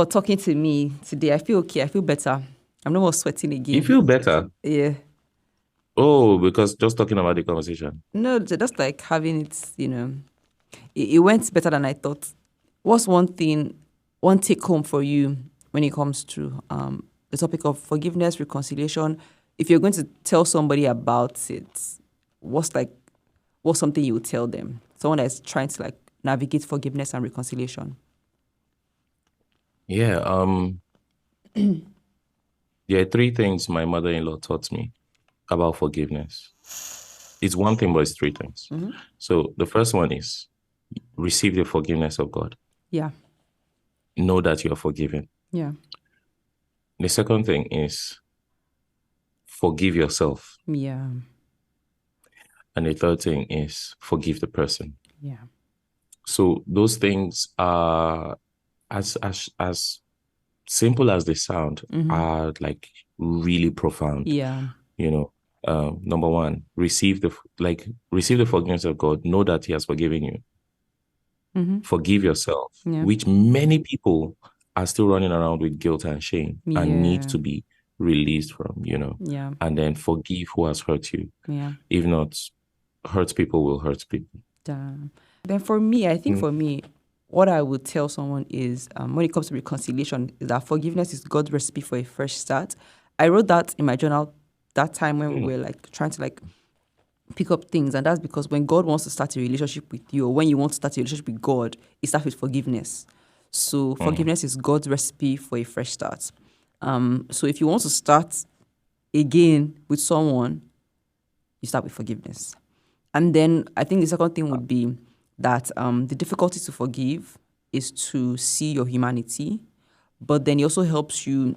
talking to me today. I feel okay. I feel better. I'm no more sweating again. You feel better? Yeah. Oh, because just talking about the conversation. No, just like having it, it went better than I thought. What's one take home for you when it comes to the topic of forgiveness, reconciliation? If you're going to tell somebody about it, what's something you would tell them? Someone that's trying to like navigate forgiveness and reconciliation. Yeah. There are 3 things my mother-in-law taught me about forgiveness. It's one thing, but it's 3 things. So the first one is receive the forgiveness of God. Yeah. Know that you are forgiven. Yeah. The second thing is forgive yourself. Yeah. And the third thing is forgive the person. Yeah. So those things are as simple as they sound, are like really profound. Yeah. Number one, receive the forgiveness of God. Know that He has forgiven you. Forgive yourself, which many people are still running around with guilt and shame and need to be released from. Yeah. And then forgive who has hurt you. Yeah. If not, hurt people will hurt people. Damn. Then for me, I think what I would tell someone is when it comes to reconciliation is that forgiveness is God's recipe for a fresh start. I wrote that in my journal that time when we were like trying to like pick up things, and that's because when God wants to start a relationship with you, or when you want to start a relationship with God, it starts with forgiveness. So forgiveness is God's recipe for a fresh start. So if you want to start again with someone, you start with forgiveness. And then I think the second thing would be that the difficulty to forgive is to see your humanity, but then it also helps you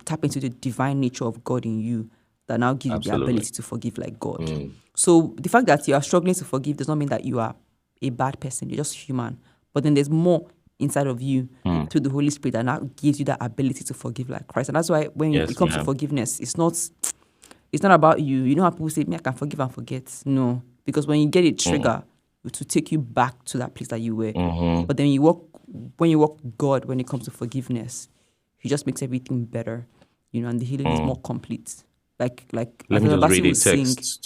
tap into the divine nature of God in you that now gives you the Absolutely. ability to forgive like God. So the fact that you are struggling to forgive does not mean that you are a bad person. You're just human. But then there's more inside of you through the Holy Spirit that now gives you that ability to forgive like Christ. And that's why when it Yes, comes to ma'am. forgiveness, it's not about you. You know how people say, me, I can forgive and forget. No. Because when you get a trigger, it will take you back to that place that you were. But then when you walk with God, when it comes to forgiveness, He just makes everything better, and the healing is more complete. Like Let as me the just Babasi read a will sing. text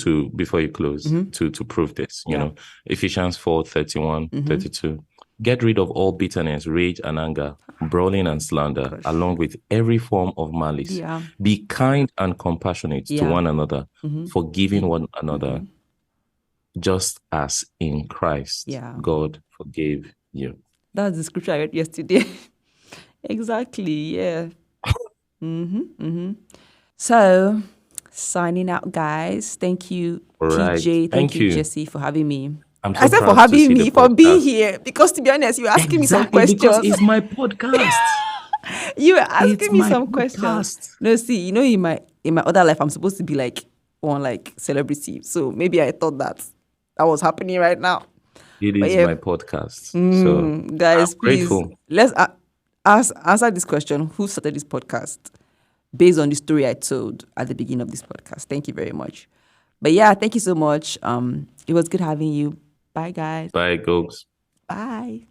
to before you close to prove this. Yeah. Ephesians 4:31, 32. Get rid of all bitterness, rage, and anger, brawling and slander, Gosh. along with every form of malice. Yeah. Be kind and compassionate to Yeah. one another, forgiving one another, just as in Christ Yeah. God forgave you. That's the scripture I read yesterday. Exactly. Yeah. So, signing out, guys. Thank you, All right. PJ. Thank Thank you, you. Jesse, for having me. I'm I so said for proud to having see the me, for being podcast. here. Because to be honest, you were asking me some Exactly, because questions. it's my podcast. You were It's asking me my some questions. podcast. No, see, in my other life, I'm supposed to be like one like celebrity. So maybe I thought that was happening right now. It But is yeah, my podcast. So I'm guys, please grateful. let's answer this question: who started this podcast? Based on the story I told at the beginning of this podcast. Thank you very much. But yeah, thank you so much. It was good having you. Bye, guys. Bye, Gogs. Bye.